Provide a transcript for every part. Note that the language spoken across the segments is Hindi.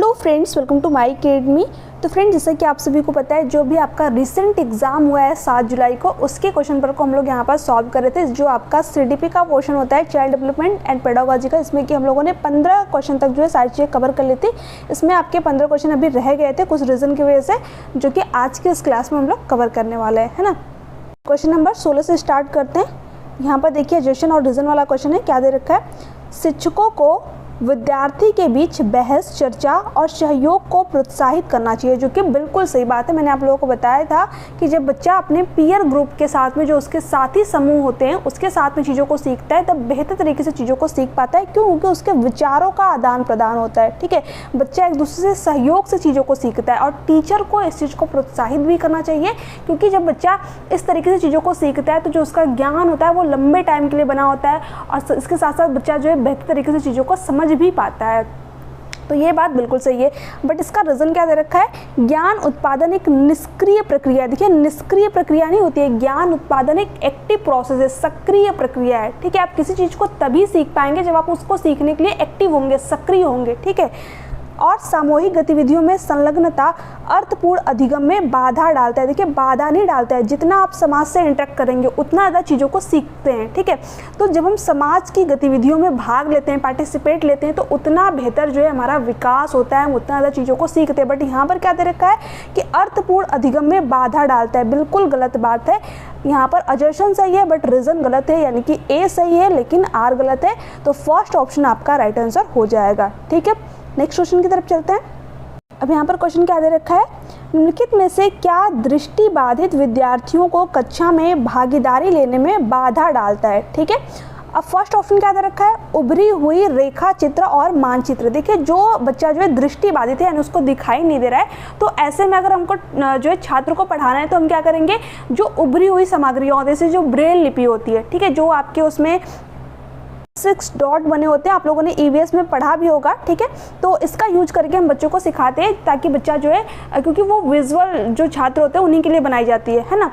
Hello friends, welcome to my academy. तो फ्रेंड्स, जैसा कि आप सभी को पता है, जो भी आपका रिसेंट एग्जाम हुआ है 7 जुलाई को, उसके क्वेश्चन पेपर को हम लोग यहाँ पर सॉल्व कर रहे थे। जो आपका सीडीपी का पोर्शन होता है, चाइल्ड डेवलपमेंट एंड पेडागोजी का, इसमें कि हम लोगों ने 15 क्वेश्चन तक जो है सारी चीज़ें कवर कर ली थी। इसमें आपके 15 क्वेश्चन अभी रह गए थे कुछ रीज़न की वजह से, जो कि आज के इस क्लास में हम लोग कवर करने वाले हैं, है ना। क्वेश्चन नंबर 16 से स्टार्ट करते हैं। यहाँ पर देखिए, जेशन और रीज़न वाला क्वेश्चन है। क्या दे रखा है? शिक्षकों को विद्यार्थी के बीच बहस, चर्चा और सहयोग को प्रोत्साहित करना चाहिए, जो कि बिल्कुल सही बात है। मैंने आप लोगों को बताया था कि जब बच्चा अपने पीयर ग्रुप के साथ में, जो उसके साथी समूह होते हैं, उसके साथ में चीज़ों को सीखता है, तब बेहतर तरीके से चीज़ों को सीख पाता है। क्यों? क्योंकि उसके विचारों का आदान प्रदान होता है। ठीक है, बच्चा एक दूसरे से सहयोग से चीज़ों को सीखता है, और टीचर को इस चीज़ को प्रोत्साहित भी करना चाहिए, क्योंकि जब बच्चा इस तरीके से चीज़ों को सीखता है तो जो उसका ज्ञान होता है वो लंबे टाइम के लिए बना होता है, और इसके साथ साथ बच्चा जो है बेहतर तरीके से चीज़ों को समझ भी पाता है। तो ये बात बिल्कुल सही है, बट इसका रीज़न क्या दे रखा है? ज्ञान उत्पादन एक निष्क्रिय प्रक्रिया। देखिए, निष्क्रिय प्रक्रिया नहीं होती है, ज्ञान उत्पादन एक एक्टिव प्रोसेस है, सक्रिय प्रक्रिया है। ठीक है, आप किसी चीज़ को तभी सीख पाएंगे जब आप उसको सीखने के लिए एक्टिव होंगे, सक्रिय होंगे। ठीक है, और सामूहिक गतिविधियों में संलग्नता अर्थपूर्ण अधिगम में बाधा डालता है। देखिए, बाधा नहीं डालता है, जितना आप समाज से इंटरेक्ट करेंगे उतना ज़्यादा चीज़ों को सीखते हैं। ठीक है, तो जब हम समाज की गतिविधियों में भाग लेते हैं, पार्टिसिपेट लेते हैं, तो उतना बेहतर जो है हमारा विकास होता है, हम उतना ज़्यादा चीज़ों को सीखते हैं। बट यहाँ पर क्या दे रखा है कि अर्थपूर्ण अधिगम में बाधा डालता है। बिल्कुल गलत बात है। यहाँ पर अजर्शन सही है बट रीज़न गलत है, यानी कि ए सही है लेकिन आर गलत है। तो फर्स्ट ऑप्शन आपका राइट आंसर हो जाएगा। ठीक है, नेक्स्ट क्वेश्चन की तरफ चलते हैं। अब यहाँ पर क्वेश्चन क्या दे रखा है? निम्नलिखित में से क्या दृष्टि बाधित विद्यार्थियों को कक्षा में भागीदारी लेने में बाधा डालता है? ठीक है, अब फर्स्ट ऑप्शन क्या दे रखा है? उभरी हुई रेखा चित्र और मानचित्र। देखिए, जो बच्चा जो है दृष्टि बाधित है, यानी उसको दिखाई नहीं दे रहा है, तो ऐसे में अगर हमको जो है छात्र को पढ़ाना है तो हम क्या करेंगे? जो उभरी हुई सामग्रियों, जैसे जो ब्रेल लिपि होती है, ठीक है, जो आपके उसमें 6 डॉट बने होते हैं, आप लोगों ने ईवीएस में पढ़ा भी होगा। ठीक है, तो इसका यूज करके हम बच्चों को सिखाते हैं, ताकि बच्चा जो है, क्योंकि वो विजुअल जो छात्र होते हैं उन्हीं के लिए बनाई जाती है ना।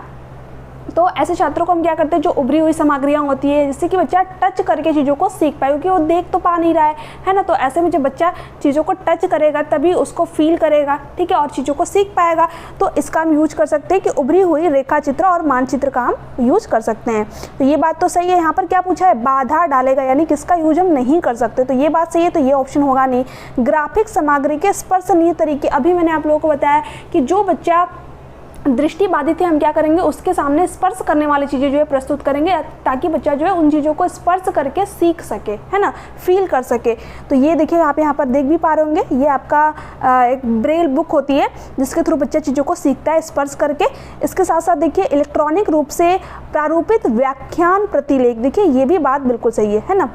तो ऐसे छात्रों को हम क्या करते हैं, जो उभरी हुई सामग्रियां होती है, जिससे कि बच्चा टच करके चीज़ों को सीख पाए, क्योंकि वो देख तो पा नहीं रहा है ना। तो ऐसे में जब बच्चा चीज़ों को टच करेगा तभी उसको फील करेगा, ठीक है, और चीज़ों को सीख पाएगा। तो इसका हम यूज कर सकते हैं कि उभरी हुई रेखा चित्र और मानचित्र का हम यूज कर सकते हैं। तो ये बात तो सही है। यहाँ पर क्या पूछा है? बाधा डालेगा, यानी किसका यूज हम नहीं कर सकते, तो ये बात सही है, तो ये ऑप्शन होगा नहीं। ग्राफिक सामग्री के स्पर्शनीय तरीके, अभी मैंने आप लोगों को बताया कि जो बच्चा दृष्टि बाधित है, हम क्या करेंगे? उसके सामने स्पर्श करने वाली चीज़ें जो है प्रस्तुत करेंगे, ताकि बच्चा जो है उन चीज़ों को स्पर्श करके सीख सके, है ना, फील कर सके। तो ये देखिए, आप यहाँ पर देख भी पा रहे होंगे, ये आपका एक ब्रेल बुक होती है, जिसके थ्रू बच्चा चीज़ों को सीखता है स्पर्श करके। इसके साथ साथ देखिए, इलेक्ट्रॉनिक रूप से प्रारूपित व्याख्यान प्रतिलेख, देखिए ये भी बात बिल्कुल सही है ना।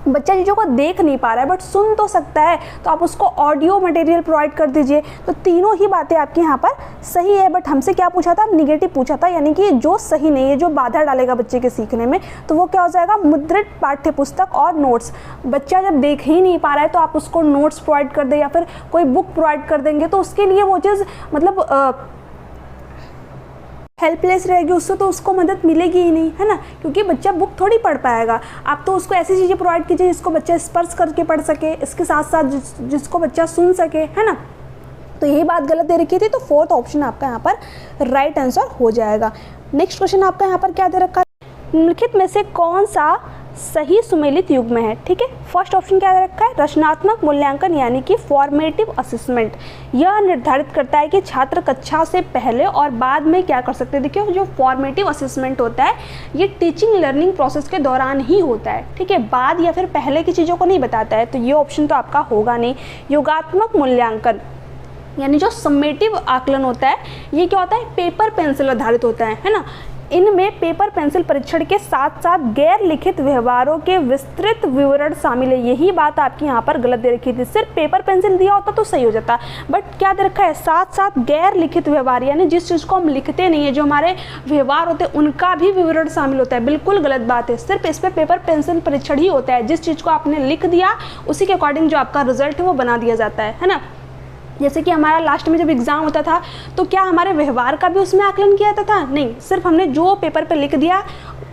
बच्चा चीज़ों को देख नहीं पा रहा है बट सुन तो सकता है, तो आप उसको ऑडियो मटेरियल प्रोवाइड कर दीजिए। तो तीनों ही बातें आपकी यहाँ पर सही है, बट हमसे क्या पूछा था? निगेटिव पूछा था, यानी कि जो सही नहीं है, जो बाधा डालेगा बच्चे के सीखने में, तो वो क्या हो जाएगा? मुद्रित पाठ्य पुस्तक और नोट्स। बच्चा जब देख ही नहीं पा रहा है तो आप उसको नोट्स प्रोवाइड कर दें या फिर कोई बुक प्रोवाइड कर देंगे, तो उसके लिए वो चीज़ मतलब हेल्पलेस रहेगी, उससे तो उसको मदद मिलेगी ही नहीं, है ना, क्योंकि बच्चा बुक थोड़ी पढ़ पाएगा। आप तो उसको ऐसी चीज़ें प्रोवाइड कीजिए जिसको बच्चा स्पर्श करके पढ़ सके, इसके साथ साथ जिसको बच्चा सुन सके, है ना। तो यही बात गलत दे रखी थी, तो फोर्थ ऑप्शन आपका यहाँ पर राइट आंसर हो जाएगा। नेक्स्ट क्वेश्चन आपका यहाँ पर क्या दे रखा है? निम्नलिखित में से कौन सा सही सुमेलित युग्म है? ठीक है, फर्स्ट ऑप्शन क्या दे रखा है? रचनात्मक मूल्यांकन, यानी कि फॉर्मेटिव असेसमेंट। यह निर्धारित करता है कि छात्र कक्षा से पहले और बाद में क्या कर सकते हैं। देखिए, जो फॉर्मेटिव असेसमेंट होता है, ये टीचिंग लर्निंग प्रोसेस के दौरान ही होता है। ठीक है, बाद या फिर पहले की चीज़ों को नहीं बताता है, तो ये ऑप्शन तो आपका होगा नहीं। योगात्मक मूल्यांकन, यानी जो समेटिव आकलन होता है, ये क्या होता है? पेपर पेंसिल आधारित होता है ना। इनमें पेपर पेंसिल परीक्षण के साथ साथ गैर लिखित व्यवहारों के विस्तृत विवरण शामिल है। यही बात आपकी यहाँ पर गलत दे रखी थी। सिर्फ पेपर पेंसिल दिया होता तो सही हो जाता, बट क्या दे रखा है? साथ साथ गैर लिखित व्यवहार, यानी जिस चीज़ को हम लिखते नहीं है, जो हमारे व्यवहार होते हैं, उनका भी विवरण शामिल होता है। बिल्कुल गलत बात है। सिर्फ इस पर पेपर पेंसिल परीक्षण ही होता है, जिस चीज़ को आपने लिख दिया उसी के अकॉर्डिंग जो आपका रिजल्ट है वो बना दिया जाता है ना। जैसे कि हमारा लास्ट में जब एग्ज़ाम होता था, तो क्या हमारे व्यवहार का भी उसमें आकलन किया जाता था? नहीं, सिर्फ हमने जो पेपर पे लिख दिया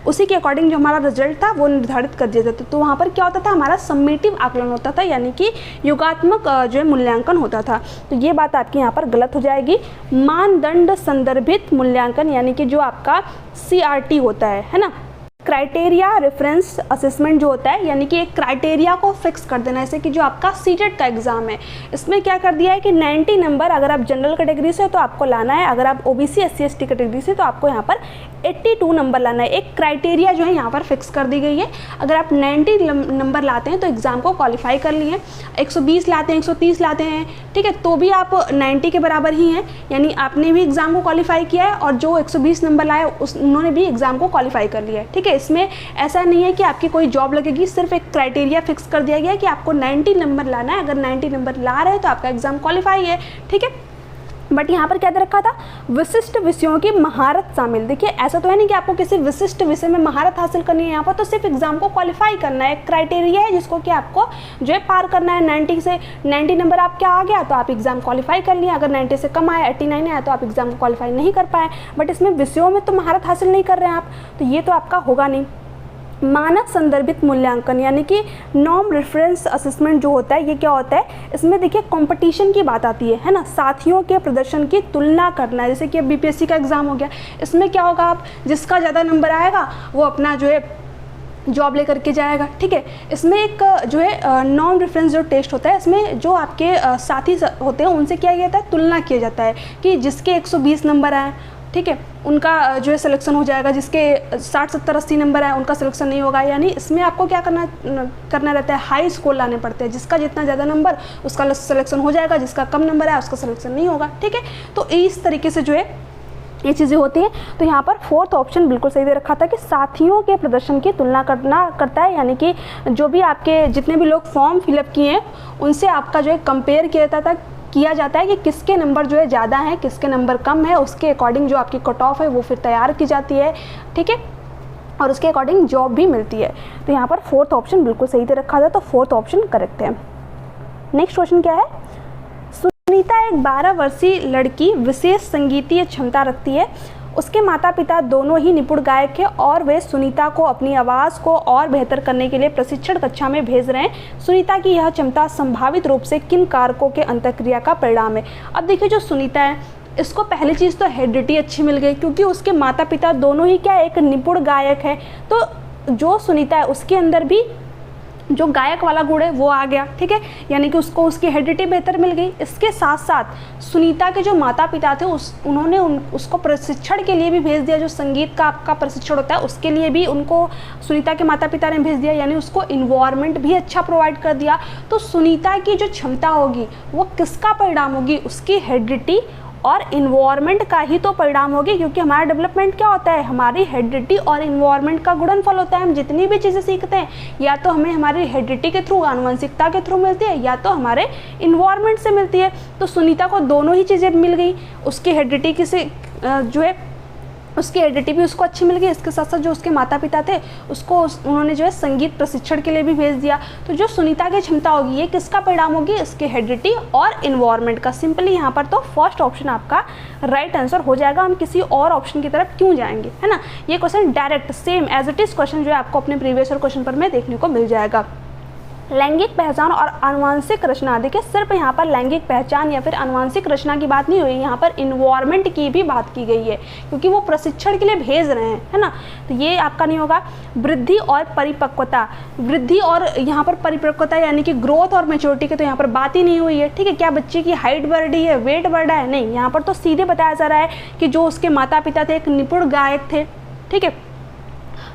उसी के अकॉर्डिंग जो हमारा रिजल्ट था वो निर्धारित कर दिया जाता। तो वहाँ पर क्या होता था, हमारा सम्मेटिव आकलन होता था, यानी कि योगात्मक जो है मूल्यांकन होता था। तो ये बात आपकी यहाँ पर गलत हो जाएगी। मानदंड संदर्भित मूल्यांकन यानी कि जो आपका CRT होता है ना, क्राइटेरिया रेफरेंस असेसमेंट जो होता है, यानी कि एक क्राइटेरिया को फिक्स कर देना। जैसे कि जो आपका सीटेट का एग्जाम है, इसमें क्या कर दिया है कि 90 नंबर अगर आप जनरल कैटेगरी से हो तो आपको लाना है, अगर आप OBC SC ST कैटेगरी से तो आपको यहाँ पर 82 नंबर लाना है। एक क्राइटेरिया जो है यहाँ पर फिक्स कर दी गई है। अगर आप 90 नंबर लाते हैं तो एग्ज़ाम को क्वालिफाई कर लिए, 120 लाते हैं, 130 लाते हैं, ठीक है, तो भी आप 90 के बराबर ही हैं, यानी आपने भी एग्ज़ाम को क्वालिफाई किया है, और जो 120 नंबर लाए उन्होंने भी एग्ज़ाम को क्वालिफाई कर लिया है, ठीक है। इसमें ऐसा नहीं है कि आपकी कोई जॉब लगेगी, सिर्फ एक क्राइटेरिया फिक्स कर दिया गया है कि आपको 90 नंबर लाना है। अगर 90 नंबर ला रहे हैं तो आपका एग्ज़ाम क्वालिफाई है, ठीक है। बट यहाँ पर क्या दे रखा था, विशिष्ट विषयों की महारत शामिल। देखिए ऐसा तो है नहीं कि आपको किसी विशिष्ट विषय में महारत हासिल करनी है, यहाँ पर तो सिर्फ एग्जाम को क्वालिफाई करना है। एक क्राइटेरिया है जिसको कि आपको जो है पार करना है। 90 से 90 नंबर आप क्या आ गया तो आप एग्जाम क्वालिफाई कर लिया। अगर 90 से कम आया, 89 आया तो आप एग्जाम को क्वालिफाई नहीं कर पाए। बट इसमें विषयों में तो महारत हासिल नहीं कर रहे हैं आप, तो ये तो आपका होगा नहीं। मानक संदर्भित मूल्यांकन यानी कि नॉर्म रेफरेंस असेसमेंट जो होता है, ये क्या होता है, इसमें देखिए कंपटीशन की बात आती है ना, साथियों के प्रदर्शन की तुलना करना है। जैसे कि अब BPSC का एग्जाम हो गया, इसमें क्या होगा, आप जिसका ज़्यादा नंबर आएगा वो अपना जो है जॉब लेकर के जाएगा, ठीक है। इसमें एक जो है नॉन रेफरेंस जो टेस्ट होता है, इसमें जो आपके साथी होते हैं उनसे क्या किया जाता है, तुलना किया जाता है कि जिसके 120 नंबर आए, ठीक है, उनका जो है सिलेक्शन हो जाएगा, जिसके 60 70 80 नंबर है उनका सिलेक्शन नहीं होगा। यानी इसमें आपको क्या करना रहता है, हाई स्कोर लाने पड़ते हैं। जिसका जितना ज़्यादा नंबर उसका सिलेक्शन हो जाएगा, जिसका कम नंबर है उसका सिलेक्शन नहीं होगा, ठीक है। तो इस तरीके से जो है ये चीज़ें होती हैं। तो यहाँ पर फोर्थ ऑप्शन बिल्कुल सही दे रखा था कि साथियों के प्रदर्शन की तुलना करता है, यानी कि जो भी आपके जितने भी लोग फॉर्म फिलअप किए हैं उनसे आपका जो है कंपेयर किया जाता है कि किसके नंबर जो है ज़्यादा हैं, किसके नंबर कम है, उसके अकॉर्डिंग जो आपकी कट ऑफ है वो फिर तैयार की जाती है, ठीक है, और उसके अकॉर्डिंग जॉब भी मिलती है। तो यहाँ पर फोर्थ ऑप्शन बिल्कुल सही दे रखा था, तो फोर्थ ऑप्शन करेक्ट है। नेक्स्ट क्वेश्चन क्या है, सुनीता एक 12 वर्षीय लड़की विशेष संगीतीय क्षमता रखती है। उसके माता पिता दोनों ही निपुण गायक हैं और वे सुनीता को अपनी आवाज़ को और बेहतर करने के लिए प्रशिक्षण कक्षा में भेज रहे हैं। सुनीता की यह क्षमता संभावित रूप से किन कारकों के अंतःक्रिया का परिणाम है। अब देखिए जो सुनीता है, इसको पहली चीज़ तो हेरिडिटी अच्छी मिल गई, क्योंकि उसके माता पिता दोनों ही क्या एक निपुण गायक है। तो जो सुनीता है उसके अंदर भी जो गायक वाला गुण है वो आ गया, ठीक है, यानी कि उसको उसकी हेरिडिटी बेहतर मिल गई। इसके साथ साथ सुनीता के जो माता पिता थे उन्होंने उसको प्रशिक्षण के लिए भी भेज दिया। जो संगीत का आपका प्रशिक्षण होता है उसके लिए भी उनको सुनीता के माता पिता ने भेज दिया, यानी उसको इन्वायरमेंट भी अच्छा प्रोवाइड कर दिया। तो सुनीता की जो क्षमता होगी वो किसका परिणाम होगी, उसकी हेरिडिटी और इन्वायरमेंट का ही तो परिणाम होगी, क्योंकि हमारा डेवलपमेंट क्या होता है, हमारी हेरिडिटी और इन्वायरमेंट का गुणनफल होता है। हम जितनी भी चीज़ें सीखते हैं या तो हमें हमारी हेरिडिटी के थ्रू, आनुवंशिकता के थ्रू मिलती है, या तो हमारे इन्वायरमेंट से मिलती है। तो सुनीता को दोनों ही चीज़ें मिल गई, उसकी हेरिडिटी की से जो है उसकी हेरिडिटी भी उसको अच्छी मिल गई, इसके साथ साथ जो उसके माता पिता थे उसको उन्होंने जो है संगीत प्रशिक्षण के लिए भी भेज दिया। तो जो सुनीता की क्षमता होगी ये किसका परिणाम होगी, इसके हेरिडिटी और इन्वायरमेंट का। सिंपली यहाँ पर तो फर्स्ट ऑप्शन आपका राइट आंसर हो जाएगा। हम किसी और ऑप्शन की तरफ क्यों जाएंगे, है ना। ये question direct same as it is question जो है आपको अपने प्रीवियस ईयर क्वेश्चन पर में देखने को मिल जाएगा। लैंगिक पहचान और आनुवांशिक रचना, देखिए सिर्फ यहाँ पर लैंगिक पहचान या फिर आनुवांशिक रचना की बात नहीं हुई, यहाँ पर इन्वायरमेंट की भी बात की गई है, क्योंकि वो प्रशिक्षण के लिए भेज रहे हैं, है ना। तो ये आपका नहीं होगा। वृद्धि और परिपक्वता, वृद्धि और यहाँ पर परिपक्वता यानी कि ग्रोथ और मैच्योरिटी की तो यहाँ पर बात ही नहीं हुई है, ठीक है। क्या बच्चे की हाइट बढ़ रही है, वेट बढ़ रहा है, नहीं, यहाँ पर तो सीधे बताया जा रहा है कि जो उसके माता पिता थे एक निपुण गायक थे, ठीक है।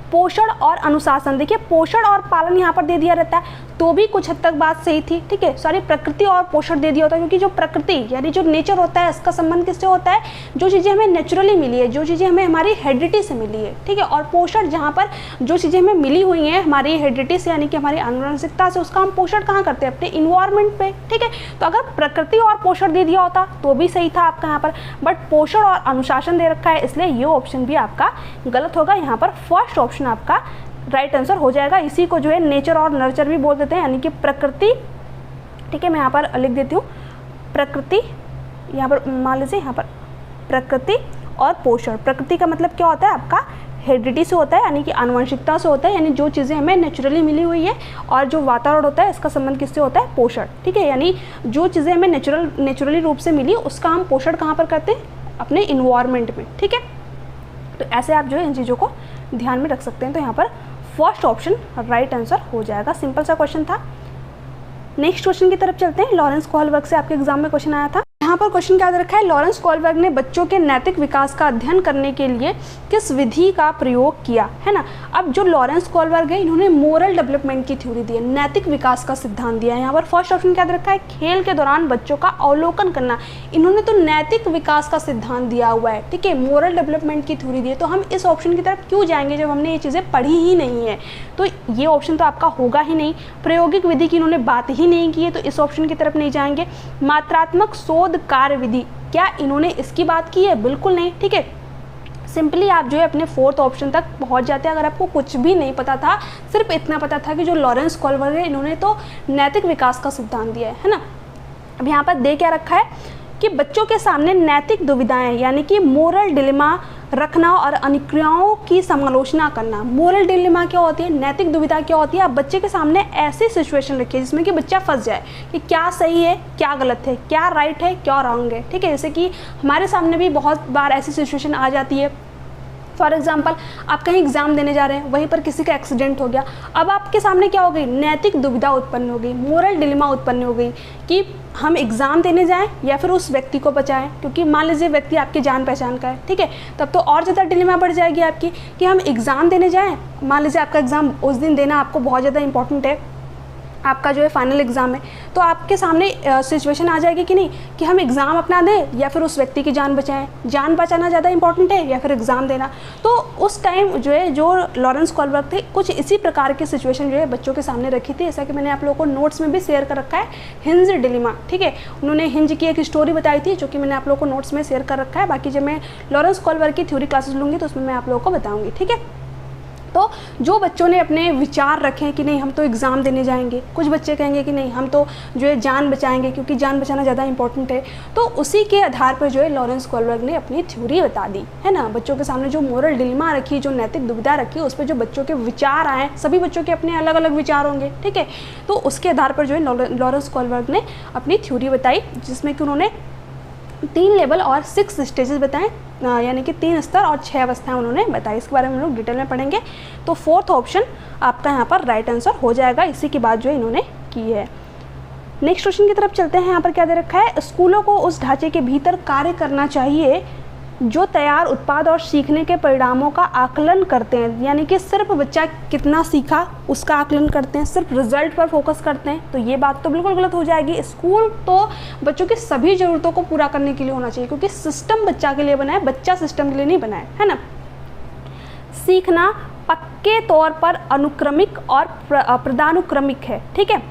पोषण और अनुशासन, देखिए पोषण और पालन यहाँ पर दे दिया रहता है तो भी कुछ हद तक बात सही थी, ठीक है। सॉरी, प्रकृति और पोषण दे दिया होता है, क्योंकि जो प्रकृति यानी जो नेचर होता है इसका संबंध किससे होता है, जो चीज़ें हमें नेचुरली मिली है, जो चीज़ें हमें हमारी हेरिडिटी से मिली है, ठीक है। और पोषण जहाँ पर जो चीज़ें हमें मिली हुई हैं हमारी हेरिडिटी से यानी कि हमारी आनुवंशिकता से, उसका हम पोषण कहाँ करते हैं, अपने इन्वायरमेंट पे, ठीक है। तो अगर प्रकृति और पोषण दे दिया होता तो भी सही था आपका यहाँ पर, बट पोषण और अनुशासन दे रखा है, इसलिए ये ऑप्शन भी आपका गलत होगा। यहाँ पर फर्स्ट ऑप्शन आपका राइट आंसर हो जाएगा। इसी को जो है नेचर और नर्चर भी बोल देते हैं, यानी कि प्रकृति, ठीक है। मैं यहाँ पर लिख देती हूँ प्रकृति, यहाँ पर मान लीजिए यहाँ पर प्रकृति और पोषण। प्रकृति का मतलब क्या होता है आपका हेरिडिटी से होता है, यानी कि आनुवंशिकता से होता है, यानी जो चीज़ें हमें नेचुरली मिली हुई है, और जो वातावरण होता है इसका संबंध किससे होता है, पोषण। ठीक है, यानी जो चीज़ें हमें नेचुरली रूप से मिली उसका हम पोषण कहाँ पर करते हैं, अपने इन्वायरमेंट में। ठीक है, तो ऐसे आप जो है इन चीज़ों को ध्यान में रख सकते हैं। तो यहाँ पर फर्स्ट ऑप्शन राइट आंसर हो जाएगा। सिंपल सा क्वेश्चन था। नेक्स्ट क्वेश्चन की तरफ चलते हैं। लॉरेंस कोहलबर्ग से आपके एग्जाम में क्वेश्चन आया था। यहाँ पर क्वेश्चन क्या दे रखा है, लॉरेंस कोहलबर्ग ने बच्चों के नैतिक विकास का अध्ययन करने के लिए किस विधि का प्रयोग किया, है ना। अब जो लॉरेंस कोहलबर्ग है, इन्होंने मोरल डेवलपमेंट की थ्योरी दी है, नैतिक विकास का सिद्धांत दिया है। यहाँ पर फर्स्ट ऑप्शन क्या दे रखा है, खेल के दौरान बच्चों का अवलोकन करना। इन्होंने तो नैतिक विकास का सिद्धांत दिया हुआ है, ठीक है, मोरल डेवलपमेंट की थ्योरी दी है। तो हम इस ऑप्शन की तरफ क्यों जाएंगे जब हमने ये चीज़ें पढ़ी ही नहीं है। तो ये ऑप्शन तो आपका होगा ही नहीं। प्रायोगिक विधि की इन्होंने बात ही नहीं की है, तो इस ऑप्शन की तरफ नहीं जाएंगे। मात्रात्मक शोध कार्य विधि, क्या इन्होंने इसकी बात की है, बिल्कुल नहीं। ठीक है, सिंपली आप जो है अपने फोर्थ ऑप्शन तक पहुंच जाते हैं। अगर आपको कुछ भी नहीं पता था, सिर्फ इतना पता था कि जो लॉरेंस कोहलबर्ग है, इन्होंने तो नैतिक विकास का सिद्धांत दिया है ना। अब यहाँ पर दे क्या रखा है कि बच्चों के सामने नैतिक दुविधाएं, यानी कि मोरल डिलेमा रखना और अनुक्रियाओं की समालोचना करना। मोरल डिलेमा क्या होती है, नैतिक दुविधा क्या होती है, आप बच्चे के सामने ऐसी सिचुएशन रखिए जिसमें कि बच्चा फंस जाए कि क्या सही है, क्या गलत है, क्या राइट है, क्या रॉन्ग है। ठीक है, जैसे कि हमारे सामने भी बहुत बार ऐसी सिचुएशन आ जाती है। फॉर एग्जाम्पल, आप कहीं एग्जाम देने जा रहे हैं, वहीं पर किसी का एक्सीडेंट हो गया। अब आपके सामने क्या हो गई, नैतिक दुविधा उत्पन्न हो गई, मोरल डिलेमा उत्पन्न हो गई कि हम एग्ज़ाम देने जाएं या फिर उस व्यक्ति को बचाएं, क्योंकि मान लीजिए व्यक्ति आपके जान पहचान का है। ठीक है, तब तो और ज़्यादा डिलेमा बढ़ जाएगी आपकी कि हम एग्ज़ाम देने जाएं। मान लीजिए आपका एग्ज़ाम उस दिन देना आपको बहुत ज़्यादा इंपॉर्टेंट है, आपका जो है फाइनल एग्ज़ाम है, तो आपके सामने सिचुएशन आ जाएगी कि नहीं कि हम एग्ज़ाम अपना दें या फिर उस व्यक्ति की जान बचाएं। जान बचाना ज़्यादा इंपॉर्टेंट है या फिर एग्ज़ाम देना। तो उस टाइम जो है जो लॉरेंस कोहलबर्ग थे, कुछ इसी प्रकार की सिचुएशन जो है बच्चों के सामने रखी थी। जैसा कि मैंने आप लोगों को नोट्स में भी शेयर कर रखा है, हिंज डिलेमा। ठीक है, उन्होंने हिंज की एक स्टोरी बताई थी जो कि मैंने आप लोगों को नोट्स में शेयर कर रखा है। बाकी जब मैं लॉरेंस कोहलबर्ग की थ्योरी क्लासेस लूँगी तो उसमें मैं आप लोगों को बताऊँगी। ठीक है, तो जो बच्चों ने अपने विचार रखे हैं कि नहीं हम तो एग्ज़ाम देने जाएंगे, कुछ बच्चे कहेंगे कि नहीं हम तो जो है जान बचाएंगे क्योंकि जान बचाना ज़्यादा इंपॉर्टेंट है। तो उसी के आधार पर जो है लॉरेंस कोहलबर्ग ने अपनी थ्योरी बता दी, है ना। बच्चों के सामने जो मोरल डिलेमा रखी, जो नैतिक दुविधा रखी, उस पर जो बच्चों के विचार आए, सभी बच्चों के अपने अलग अलग विचार होंगे। ठीक है, तो उसके आधार पर जो है लॉरेंस कोहलबर्ग ने अपनी थ्योरी बताई, जिसमें कि उन्होंने 3 लेवल और 6 स्टेजेस बताएं, यानी कि 3 स्तर और 6 अवस्थाएं उन्होंने बताई। इसके बारे में हम लोग डिटेल में पढ़ेंगे। तो फोर्थ ऑप्शन आपका यहाँ पर राइट आंसर हो जाएगा, इसी की बात जो इन्होंने की है। नेक्स्ट क्वेश्चन की तरफ चलते हैं। यहाँ पर क्या दे रखा है, स्कूलों को उस ढांचे के भीतर कार्य करना चाहिए जो तैयार उत्पाद और सीखने के परिणामों का आकलन करते हैं। यानी कि सिर्फ बच्चा कितना सीखा उसका आकलन करते हैं, सिर्फ रिजल्ट पर फोकस करते हैं, तो ये बात तो बिल्कुल गलत हो जाएगी। स्कूल तो बच्चों की सभी ज़रूरतों को पूरा करने के लिए होना चाहिए, क्योंकि सिस्टम बच्चा के लिए बना है, बच्चा सिस्टम के लिए नहीं बना है ना। सीखना पक्के तौर पर अनुक्रमिक और पदानुक्रमिक है। ठीक है,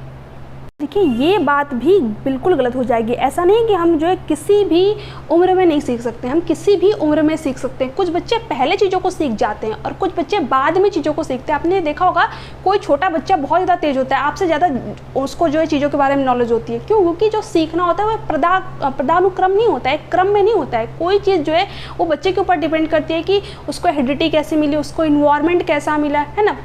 देखिए ये बात भी बिल्कुल गलत हो जाएगी। ऐसा नहीं कि हम जो है किसी भी उम्र में नहीं सीख सकते, हम किसी भी उम्र में सीख सकते हैं। कुछ बच्चे पहले चीज़ों को सीख जाते हैं और कुछ बच्चे बाद में चीज़ों को सीखते हैं। आपने देखा होगा कोई छोटा बच्चा बहुत ज़्यादा तेज होता है, आपसे ज़्यादा उसको जो है चीज़ों के बारे में नॉलेज होती है। क्यों? क्योंकि जो सीखना होता है वह पदानुक्रम नहीं होता है, क्रम में नहीं होता है। कोई चीज़ जो है वो बच्चे के ऊपर डिपेंड करती है कि उसको हेरिडिटी कैसी मिली, उसको इन्वायरमेंट कैसा मिला, है ना।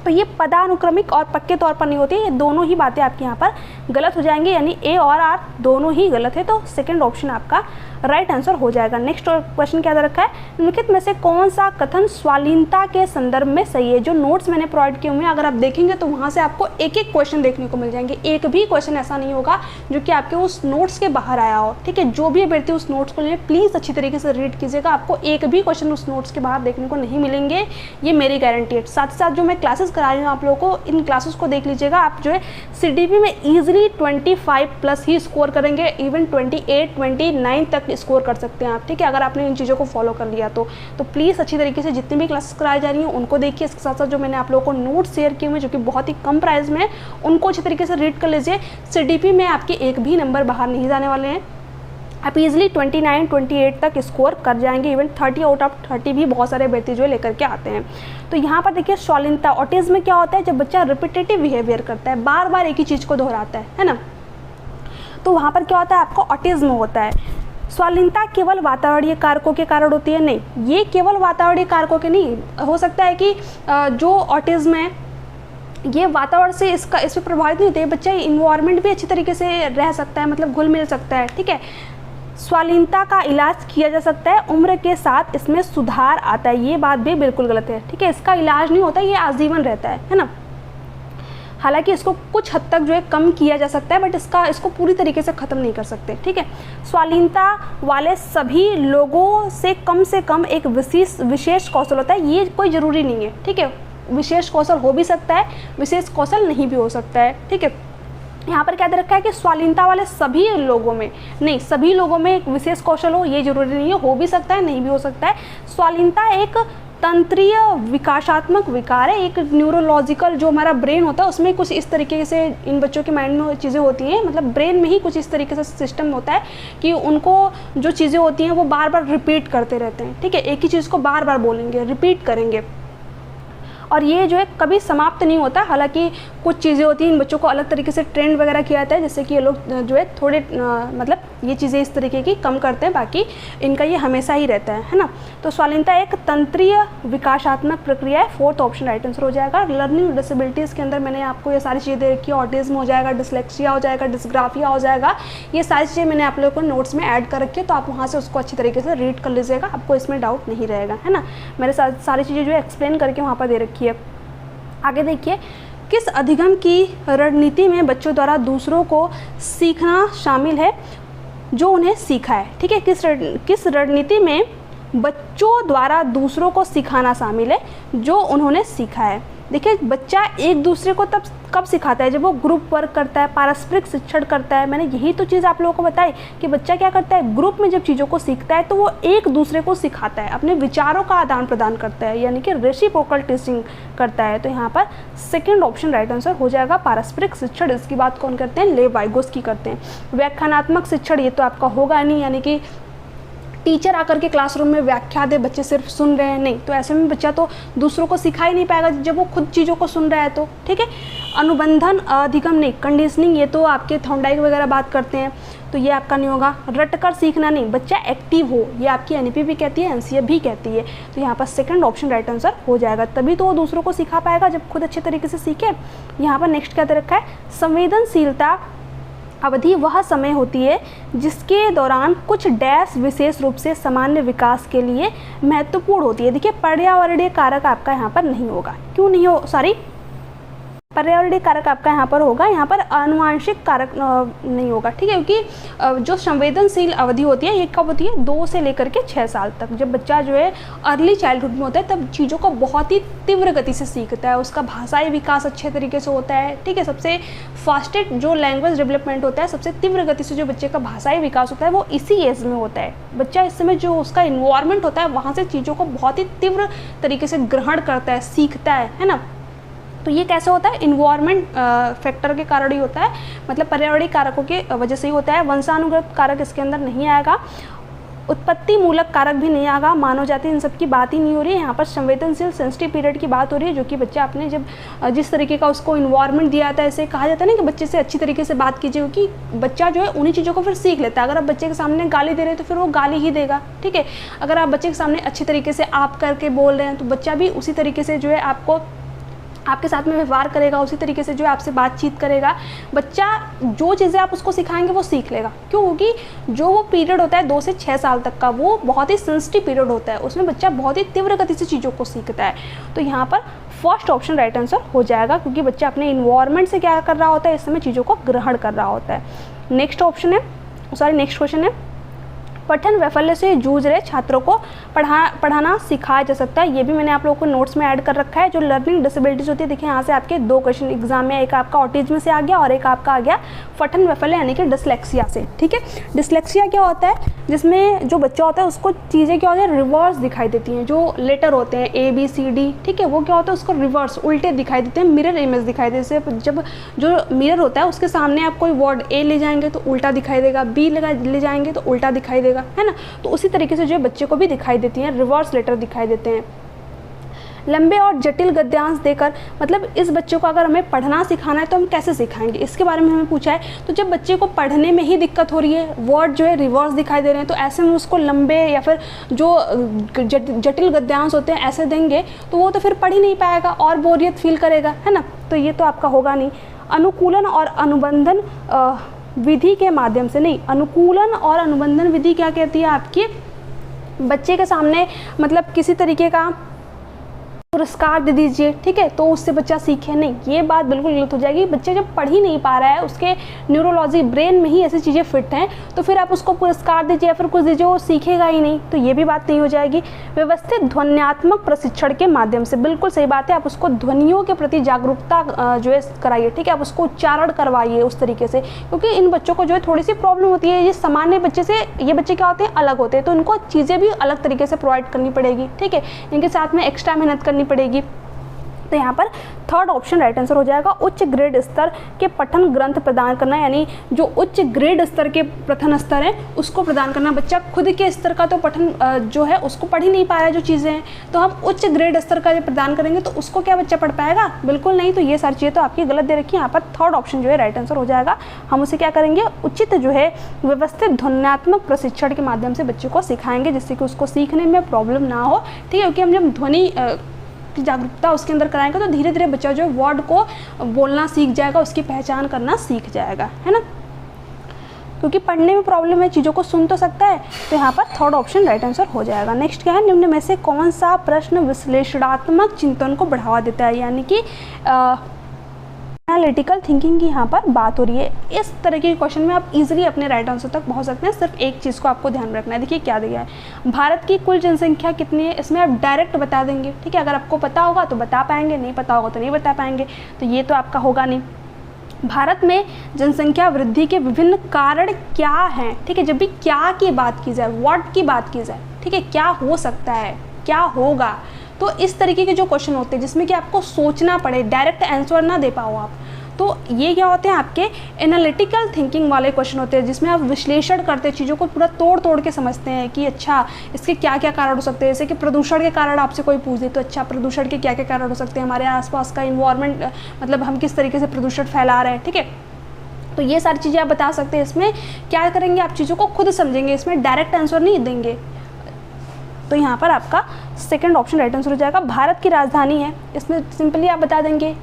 तो ये पदानुक्रमिक और पक्के तौर पर नहीं होती, ये दोनों ही बातें आपकी यहाँ पर गलत हो जाएंगी, यानी ए और आर दोनों ही गलत है। तो सेकंड ऑप्शन आपका राइट आंसर हो जाएगा। नेक्स्ट क्वेश्चन क्या दे रखा है, निम्नलिखित में से कौन सा कथन स्वालीनता के संदर्भ में सही है। जो नोट्स मैंने प्रोवाइड किए हुए हैं, अगर आप देखेंगे तो वहाँ से आपको एक एक क्वेश्चन देखने को मिल जाएंगे। एक भी क्वेश्चन ऐसा नहीं होगा जो कि आपके उस नोट्स के बाहर आया हो। ठीक है, जो भी अभ्यर्थी उस नोट्स को लिए प्लीज़ अच्छी तरीके से रीड कीजिएगा, आपको एक भी क्वेश्चन उस नोट्स के बाहर देखने को नहीं मिलेंगे, ये मेरी गारंटी है। साथ ही साथ जो मैं क्लासेस करा रही हूँ आप लोगों को, इन क्लासेस को देख लीजिएगा। आप जो है CDP में ईजिली 25+ ही स्कोर करेंगे, इवन 28, 29 तक स्कोर कर सकते हैं आप। ठीक है, अगर आपने इन चीज़ों को फॉलो कर लिया तो प्लीज़ अच्छी तरीके से जितनी भी क्लासेस कराई जा रही हैं उनको देखिए। इसके साथ साथ जो मैंने आप लोगों को नोट्स शेयर किए हुए जो कि बहुत ही कम प्राइस में, उनको अच्छी तरीके से रीड कर लीजिए। CDP में आपके एक भी नंबर बाहर नहीं जाने वाले हैं, आप इजीली 29, 28 तक स्कोर कर जाएंगे। इवन 30 आउट ऑफ 30 भी बहुत सारे व्यक्ति जो लेकर के आते हैं। तो यहाँ पर देखिए स्वालीनता, ऑटिज्म में क्या होता है, जब बच्चा रिपीटेटिव बिहेवियर करता है, बार बार एक ही चीज़ को दोहराता है ना, तो वहाँ पर क्या होता है, आपको ऑटिज्म होता है। स्वालीनता केवल वातावरणीय कारकों के कारण होती है? नहीं, ये केवल वातावरणीय कारकों के नहीं, हो सकता है कि जो ऑटिज्म है ये वातावरण से इस पर प्रभावित नहीं होते हैं, बच्चा इन्वायरमेंट भी अच्छी तरीके से रह सकता है, मतलब घुल मिल सकता है। ठीक है, स्वालीनता का इलाज किया जा सकता है, उम्र के साथ इसमें सुधार आता है, ये बात भी बिल्कुल गलत है। ठीक है, इसका इलाज नहीं होता, ये आजीवन रहता है ना। हालांकि इसको कुछ हद तक जो है कम किया जा सकता है, बट इसको पूरी तरीके से ख़त्म नहीं कर सकते। ठीक है, स्वालीनता वाले सभी लोगों से कम एक विशेष कौशल होता है, ये कोई ज़रूरी नहीं है। ठीक है, विशेष कौशल हो भी सकता है, विशेष कौशल नहीं भी हो सकता है। ठीक है, यहाँ पर क्या दे रखा है कि स्वालीनता वाले सभी लोगों में, नहीं, सभी लोगों में एक विशेष कौशल हो, ये जरूरी नहीं है, हो भी सकता है, नहीं भी हो सकता है। स्वालीनता एक तंत्रीय विकासात्मक विकार है, एक न्यूरोलॉजिकल जो हमारा ब्रेन होता है उसमें कुछ इस तरीके से इन बच्चों के माइंड में चीज़ें होती हैं, मतलब ब्रेन में ही कुछ इस तरीके से सिस्टम होता है कि उनको जो चीज़ें होती हैं वो बार बार रिपीट करते रहते हैं। ठीक है, एक ही चीज़ को बार बार बोलेंगे, रिपीट करेंगे, और ये जो है कभी समाप्त नहीं होता। हालांकि कुछ चीज़ें होती हैं, इन बच्चों को अलग तरीके से ट्रेंड वगैरह किया जाता है, जैसे कि ये लोग जो है थोड़े मतलब ये चीज़ें इस तरीके की कम करते हैं, बाकी इनका ये हमेशा ही रहता है ना। तो स्वालीनता एक तंत्रीय विकासात्मक प्रक्रिया है, फोर्थ ऑप्शन राइट आंसर हो जाएगा। लर्निंग डिसेबिलिटीज़ के अंदर मैंने आपको ये सारी चीज़ें दे रखी है, ऑटिज्म हो जाएगा, डिसलेक्सिया हो जाएगा, डिस्ग्राफिया हो जाएगा, ये सारी चीज़ें मैंने आप लोगों को नोट्स में ऐड कर रखी है, तो आप वहाँ से उसको अच्छी तरीके से रीड कर लीजिएगा, आपको इसमें डाउट नहीं रहेगा, है ना। मेरे साथ सारी चीज़ें जो है एक्सप्लेन करके वहाँ पर दे रखी है। आगे देखिए, किस अधिगम की रणनीति में बच्चों द्वारा दूसरों को सीखना शामिल है जो उन्हें सीखा है? ठीक है, किस रणनीति में बच्चों द्वारा दूसरों को सिखाना शामिल है जो उन्होंने सीखा है? देखिए, बच्चा एक दूसरे को तब कब सिखाता है जब वो ग्रुप वर्क करता है, पारस्परिक शिक्षण करता है। मैंने यही तो चीज़ आप लोगों को बताई कि बच्चा क्या करता है, ग्रुप में जब चीज़ों को सीखता है तो वो एक दूसरे को सिखाता है, अपने विचारों का आदान प्रदान करता है, यानी कि रेसिप्रोकल टीचिंग करता है। तो यहाँ पर सेकंड ऑप्शन राइट आंसर हो जाएगा, पारस्परिक शिक्षण। इसकी बात कौन करते हैं? लेव वाइगोस्की करते हैं। व्याख्यानात्मक शिक्षण ये तो आपका होगा नहीं, यानी कि टीचर आकर के क्लासरूम में व्याख्या दे, बच्चे सिर्फ सुन रहे हैं, नहीं, तो ऐसे में बच्चा तो दूसरों को सिखा ही नहीं पाएगा जब वो खुद चीज़ों को सुन रहा है तो। ठीक है, अनुबंधन अधिगम नहीं, कंडीशनिंग ये तो आपके थॉर्नडाइक वगैरह बात करते हैं, तो ये आपका नहीं होगा। रटकर सीखना नहीं, बच्चा एक्टिव हो, ये आपकी एनईपी भी कहती है, एनसीएफ भी कहती है, तो यहाँ पर सेकंड ऑप्शन राइट आंसर हो जाएगा। तभी तो वो दूसरों को सिखा पाएगा जब खुद अच्छे तरीके से सीखे। यहाँ पर नेक्स्ट क्या दे रखा है, संवेदनशीलता अवधि वह समय होती है जिसके दौरान कुछ डैश विशेष रूप से सामान्य विकास के लिए महत्वपूर्ण होती है। देखिए, पर्यावरणीय कारक आपका यहाँ पर नहीं होगा, क्यों नहीं हो, सॉरी, पर्यावरणीय कारक आपका यहाँ पर होगा, यहाँ पर आनुवांशिक कारक नहीं होगा। ठीक है, क्योंकि जो संवेदनशील अवधि होती है ये कब होती है, 2 से लेकर के 6 साल तक। जब बच्चा जो है अर्ली चाइल्डहुड में होता है तब चीज़ों को बहुत ही तीव्र गति से सीखता है, उसका भाषाई विकास अच्छे तरीके से होता है। ठीक है, सबसे फास्टेस्ट जो लैंग्वेज डेवलपमेंट होता है, सबसे तीव्र गति से जो बच्चे का भाषाई विकास होता है वो इसी एज में होता है। बच्चा इस समय जो उसका इन्वायरमेंट होता है वहाँ से चीज़ों को बहुत ही तीव्र तरीके से ग्रहण करता है, सीखता है ना। तो ये कैसे होता है, इन्वायरमेंट फैक्टर के कारण ही होता है, मतलब पर्यावरणीय कारकों के वजह से ही होता है। वंशानुगत कारक इसके अंदर नहीं आएगा, उत्पत्ति मूलक कारक भी नहीं आएगा, मानव जाति, इन सब की बात ही नहीं हो रही है। यहाँ पर संवेदनशील सेंसिटिव पीरियड की बात हो रही है, जो कि बच्चा अपने जब जिस तरीके का उसको इन्वायरमेंट दिया जाता है, ऐसे कहा जाता है ना कि बच्चे से अच्छी तरीके से बात कीजिए, क्योंकि बच्चा जो है उन्हीं चीज़ों को फिर सीख लेता है। अगर आप बच्चे के सामने गाली दे रहे हैं तो फिर वो गाली ही देगा। ठीक है, अगर आप बच्चे के सामने अच्छी तरीके से आप करके बोल रहे हैं तो बच्चा भी उसी तरीके से जो है आपके साथ में व्यवहार करेगा, उसी तरीके से जो है आपसे बातचीत करेगा। बच्चा जो चीज़ें आप उसको सिखाएंगे वो सीख लेगा, क्यों? क्योंकि जो वो पीरियड होता है 2 से 6 साल तक का, वो बहुत ही सेंसिटिव पीरियड होता है, उसमें बच्चा बहुत ही तीव्र गति से चीज़ों को सीखता है। तो यहाँ पर फर्स्ट ऑप्शन राइट आंसर हो जाएगा, क्योंकि बच्चा अपने इन्वायरमेंट से क्या कर रहा होता है, इस समय चीज़ों को ग्रहण कर रहा होता है। नेक्स्ट क्वेश्चन है, पठन वैफल्य से जूझ रहे छात्रों को पढ़ाना सिखाया जा सकता है। ये भी मैंने आप लोगों को नोट्स में ऐड कर रखा है। जो लर्निंग डिसेबिलिटीज होती है, देखिए यहाँ से आपके 2 क्वेश्चन एग्जाम में, एक आपका ऑटिज्म से आ गया और एक आपका आ गया पठन वैफल्य यानी कि डिसलेक्सिया से। ठीक है, डिसलेक्सिया क्या होता है, जिसमें जो बच्चा होता है उसको चीज़ें क्या होती है, रिवर्स दिखाई देती हैं। जो लेटर होते हैं ABCD, ठीक है, वो क्या होता है, उसको रिवर्स उल्टे दिखाई देते हैं, मिरर इमेज दिखाई देते हैं। जब जो मिरर होता है उसके सामने आप कोई वर्ड A ले जाएंगे तो उल्टा दिखाई देगा, B ले जाएंगे तो उल्टा दिखाई देगा, है ना। तो उसी तरीके से जो बच्चे को भी दिखाई देती हैं, रिवर्स लेटर दिखाई देते हैं। लंबे और जटिल गद्यांश देकर, मतलब इस बच्चे को अगर हमें पढ़ना सिखाना है तो हम कैसे सिखाएंगे, इसके बारे में हमें पूछा है। तो जब बच्चे को पढ़ने में ही दिक्कत हो रही है, वर्ड जो है रिवर्स दिखाई दे रहे हैं, तो ऐसे में उसको लंबे या फिर जो जटिल गद्यांश होते हैं ऐसे देंगे तो वो तो फिर पढ़ ही नहीं पाएगा और बोरियत फील करेगा, है ना। तो ये तो आपका होगा नहीं। अनुकूलन और अनुबंधन विधि के माध्यम से, नहीं, अनुकूलन और अनुबंधन विधि क्या कहती है आपकी, बच्चे के सामने मतलब किसी तरीके का पुरस्कार दे दीजिए, ठीक है, तो उससे बच्चा सीखे, नहीं, ये बात बिल्कुल गलत हो जाएगी। बच्चे जब पढ़ ही नहीं पा रहा है, उसके न्यूरोलॉजी ब्रेन में ही ऐसी चीज़ें फिट हैं, तो फिर आप उसको पुरस्कार दीजिए या फिर कुछ दीजिए, वो सीखेगा ही नहीं, तो ये भी बात नहीं हो जाएगी। व्यवस्थित ध्वन्यात्मक प्रशिक्षण के माध्यम से, बिल्कुल सही बात है, आप उसको ध्वनियों के प्रति जागरूकता जो है कराइए, ठीक है, आप उसको उच्चारण करवाइए उस तरीके से, क्योंकि इन बच्चों को जो है थोड़ी सी प्रॉब्लम होती है, ये सामान्य बच्चे से, ये बच्चे क्या होते हैं, अलग होते हैं, तो इनको चीज़ें भी अलग तरीके से प्रोवाइड करनी पड़ेगी, ठीक है, इनके साथ में एक्स्ट्रा मेहनत करनी पड़ेगी। तो यहाँ पर थर्ड ऑप्शन राइट आंसर हो जाएगा। उच्च ग्रेड स्तर के पठन ग्रंथ प्रदान करना, यानी जो उच्च ग्रेड स्तर के पठन स्तर है उसको प्रदान करना। बच्चा खुद के स्तर का तो पठन जो है उसको पढ़ ही नहीं पा रहा है जो चीज़ें हैं, तो हम उच्च ग्रेड स्तर का जब प्रदान करेंगे तो उसको क्या बच्चा पढ़ पाएगा, बिल्कुल नहीं। तो ये सारी चीज़ें तो आपकी गलत दे रखी है, यहाँ पर थर्ड ऑप्शन जो है राइट आंसर हो जाएगा। हम उसे क्या करेंगे, उचित जो है व्यवस्थित ध्वन्यात्मक प्रशिक्षण के माध्यम से बच्चे को सिखाएंगे, जिससे कि उसको सीखने में प्रॉब्लम ना हो, ठीक है, क्योंकि हम जब ध्वनि की जागरूकता उसके अंदर कराएंगे तो धीरे धीरे बच्चा जो है वर्ड को बोलना सीख जाएगा, उसकी पहचान करना सीख जाएगा, है ना, क्योंकि पढ़ने में प्रॉब्लम है, चीज़ों को सुन तो सकता है। तो यहाँ पर थर्ड ऑप्शन राइट आंसर हो जाएगा। नेक्स्ट क्या है, निम्न में से कौन सा प्रश्न विश्लेषणात्मक चिंतन को बढ़ावा देता है, यानी कि एनालिटिकल थिंकिंग की यहाँ पर बात हो रही है। इस तरह के क्वेश्चन में आप इजीली अपने राइट आंसर तक पहुँच सकते हैं। सिर्फ एक चीज़ को आपको ध्यान में रखना है, देखिए क्या दिया है, भारत की कुल जनसंख्या कितनी है, इसमें आप डायरेक्ट बता देंगे, ठीक है, अगर आपको पता होगा तो बता पाएंगे, नहीं पता होगा तो नहीं बता पाएंगे, तो ये तो आपका होगा नहीं। भारत में जनसंख्या वृद्धि के विभिन्न कारण क्या हैं, ठीक है, जब भी क्या की बात की जाए, व्हाट की बात की जाए, ठीक है, क्या हो सकता है, क्या होगा, तो इस तरीके के जो क्वेश्चन होते हैं जिसमें कि आपको सोचना पड़े, डायरेक्ट आंसर ना दे पाओ आप, तो ये क्या होते हैं, आपके एनालिटिकल थिंकिंग वाले क्वेश्चन होते हैं, जिसमें आप विश्लेषण करते हैं, चीज़ों को पूरा तोड़ तोड़ के समझते हैं कि अच्छा इसके क्या क्या कारण हो सकते हैं। जैसे कि प्रदूषण के कारण आपसे कोई पूछ दे तो अच्छा प्रदूषण के क्या क्या कारण हो सकते हैं, हमारे आसपास का इन्वायरमेंट, मतलब हम किस तरीके से प्रदूषण फैला रहे हैं, ठीक है, तो ये सारी चीज़ें आप बता सकते हैं। इसमें क्या करेंगे, आप चीज़ों को खुद समझेंगे, इसमें डायरेक्ट आंसर नहीं देंगे। तो यहाँ पर आपका सेकंड ऑप्शन राइट आंसर हो जाएगा। भारत की राजधानी है, इसमें सिंपली आप बता देंगे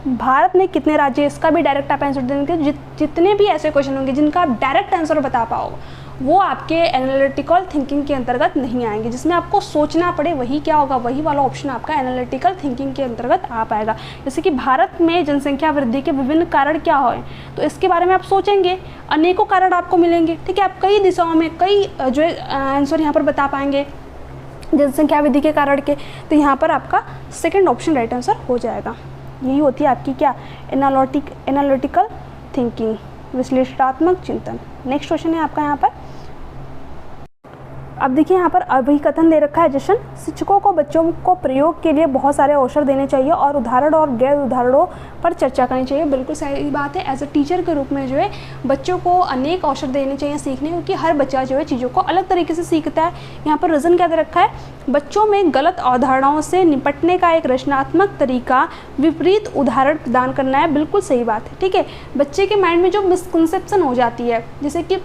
भारत में कितने राज्य है, इसका भी डायरेक्ट आप आंसर देंगे। जितने भी ऐसे क्वेश्चन होंगे जिनका आप डायरेक्ट आंसर बता पाओ वो आपके एनालिटिकल थिंकिंग के अंतर्गत नहीं आएंगे, जिसमें आपको सोचना पड़े वही क्या होगा, वही वाला ऑप्शन आपका एनालिटिकल थिंकिंग के अंतर्गत आ पाएगा। जैसे कि भारत में जनसंख्या वृद्धि के विभिन्न कारण क्या हो, तो इसके बारे में आप सोचेंगे, अनेकों कारण आपको मिलेंगे, ठीक है, आप कई दिशाओं में कई जो है आंसर यहाँ पर बता पाएंगे जनसंख्या वृद्धि के कारण के। तो यहाँ पर आपका सेकेंड ऑप्शन राइट आंसर हो जाएगा। यही होती है आपकी क्या, एनालिटिकल थिंकिंग, विश्लेषणात्मक चिंतन। नेक्स्ट क्वेश्चन है आपका यहाँ पर, अब देखिए यहाँ पर अभिकथन दे रखा है, जशन शिक्षकों को बच्चों को प्रयोग के लिए बहुत सारे अवसर देने चाहिए और उदाहरण और गैर उदाहरणों पर चर्चा करनी चाहिए। बिल्कुल सही बात है, एज अ टीचर के रूप में जो है बच्चों को अनेक अवसर देने चाहिए सीखने, क्योंकि हर बच्चा जो है चीज़ों को अलग तरीके से सीखता है। यहाँ पर रीज़न क्या दे रखा है, बच्चों में गलत अवधारणाओं से निपटने का एक रचनात्मक तरीका विपरीत उदाहरण प्रदान करना है। बिल्कुल सही बात है, ठीक है, बच्चे के माइंड में जो मिसकंसेप्शन हो जाती है, जैसे कि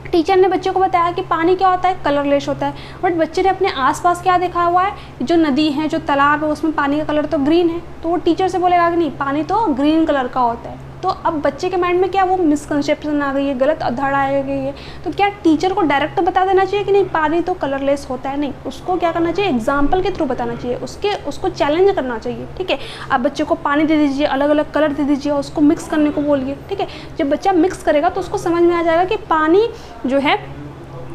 टीचर ने बच्चे को बताया कि पानी क्या होता है, कलरलेस होता है, बट बच्चे ने अपने आसपास क्या देखा हुआ है, जो नदी है, जो तालाब है, उसमें पानी का कलर तो ग्रीन है, तो वो टीचर से बोलेगा कि नहीं पानी तो ग्रीन कलर का होता है। तो अब बच्चे के माइंड में क्या वो मिसकंसेप्शन आ गई है, गलत अवधारणा आ गई है। तो क्या टीचर को डायरेक्ट बता देना चाहिए कि नहीं पानी तो कलरलेस होता है, नहीं, उसको क्या करना चाहिए, एग्जाम्पल के थ्रू बताना चाहिए, उसको चैलेंज करना चाहिए, ठीक है। आप बच्चे को पानी दे दीजिए, अलग अलग कलर दे दीजिए, उसको मिक्स करने को बोलिए, ठीक है। जब बच्चा मिक्स करेगा तो उसको समझ में आ जाएगा कि पानी जो है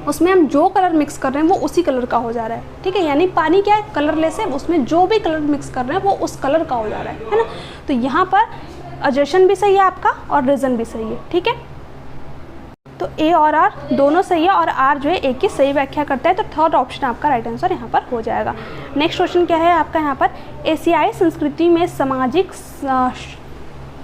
उसमें हम जो कलर मिक्स कर रहे हैं वो उसी कलर का हो जा रहा है, ठीक है, यानी पानी क्या है, कलरलेस है, उसमें जो भी कलर मिक्स कर रहे हैं वो उस कलर का हो जा रहा है ना। तो यहाँ पर अजर्शन भी सही है आपका और रीज़न भी सही है, ठीक है। तो ए और आर दोनों सही है और आर जो है ए की सही व्याख्या करता है, तो थर्ड ऑप्शन आपका राइट आंसर यहाँ पर हो जाएगा। नेक्स्ट क्वेश्चन क्या है आपका यहाँ पर, एशियाई संस्कृति में सामाजिक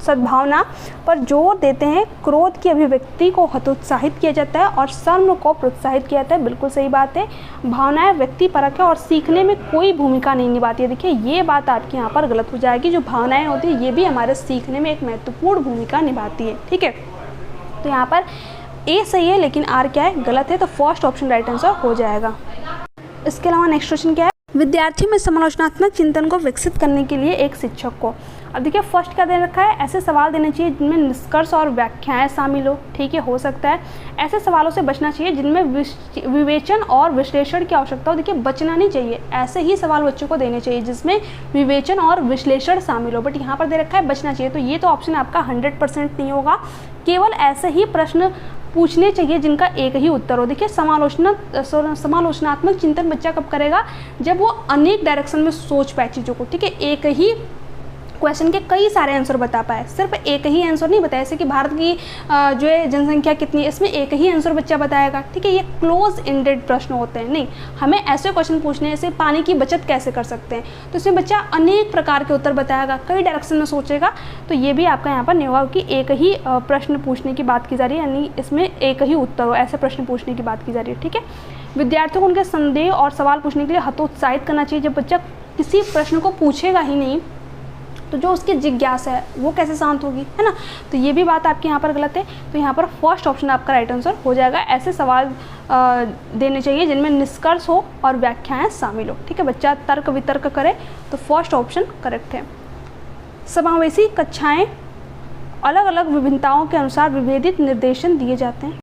सद्भावना पर जोर देते हैं, क्रोध की अभिव्यक्ति को हतोत्साहित किया जाता है और शर्म को प्रोत्साहित किया जाता है। बिल्कुल सही बात है। भावनाएं व्यक्तिपरक है और सीखने में कोई भूमिका नहीं निभाती है। देखिए ये बात आपकी यहाँ पर गलत हो जाएगी। जो भावनाएं होती है ये भी हमारे सीखने में एक महत्वपूर्ण भूमिका निभाती है। ठीक है, तो यहाँ पर ए सही है लेकिन आर क्या है, गलत है। तो फर्स्ट ऑप्शन राइट आंसर हो जाएगा। इसके अलावा नेक्स्ट क्वेश्चन क्या है, विद्यार्थियों में समालोचनात्मक चिंतन को विकसित करने के लिए एक शिक्षक को। अब देखिए फर्स्ट क्या दे रखा है, ऐसे सवाल देने चाहिए जिनमें निष्कर्ष और व्याख्याएं शामिल हो। ठीक है, हो सकता है ऐसे सवालों से बचना चाहिए जिनमें विवेचन और विश्लेषण की आवश्यकता हो। देखिए बचना नहीं चाहिए, ऐसे ही सवाल बच्चों को देने चाहिए जिसमें विवेचन और विश्लेषण शामिल हो। बट यहाँ पर दे रखा है बचना चाहिए, तो ये तो ऑप्शन आपका 100% नहीं होगा। केवल ऐसे ही प्रश्न पूछने चाहिए जिनका एक ही उत्तर हो। देखिए समालोचनात्मक चिंतन बच्चा कब करेगा, जब वो अनेक डायरेक्शन में सोच पाए चीज़ों को। ठीक है, एक ही क्वेश्चन के कई सारे आंसर बता पाए, सिर्फ एक ही आंसर नहीं बताया। जैसे कि भारत की जो है जनसंख्या कितनी है, इसमें एक ही आंसर बच्चा बताएगा। ठीक है, ये क्लोज एंडेड प्रश्न होते हैं। नहीं, हमें ऐसे क्वेश्चन पूछने हैं जैसे पानी की बचत कैसे कर सकते हैं, तो इसमें बच्चा अनेक प्रकार के उत्तर बताएगा, कई डायरेक्शन में सोचेगा। तो ये भी आपका यहाँ पर नहीं होगा कि एक ही प्रश्न पूछने की बात की जा रही है, यानी इसमें एक ही उत्तर हो, ऐसे प्रश्न पूछने की बात की जा रही है। ठीक है, विद्यार्थियों को उनके संदेह और सवाल पूछने के लिए हतोत्साहित करना चाहिए। जब बच्चा किसी प्रश्न को पूछेगा ही नहीं तो जो उसकी जिज्ञासा है वो कैसे शांत होगी, है ना। तो ये भी बात आपके यहाँ पर गलत है। तो यहाँ पर फर्स्ट ऑप्शन आपका राइट आंसर हो जाएगा। ऐसे सवाल देने चाहिए जिनमें निष्कर्ष हो और व्याख्याएं शामिल हो। ठीक है, बच्चा तर्क वितर्क करे, तो फर्स्ट ऑप्शन करेक्ट है। समावेशी कक्षाएं अलग अलग विभिन्नताओं के अनुसार विभेदित निर्देशन दिए जाते हैं।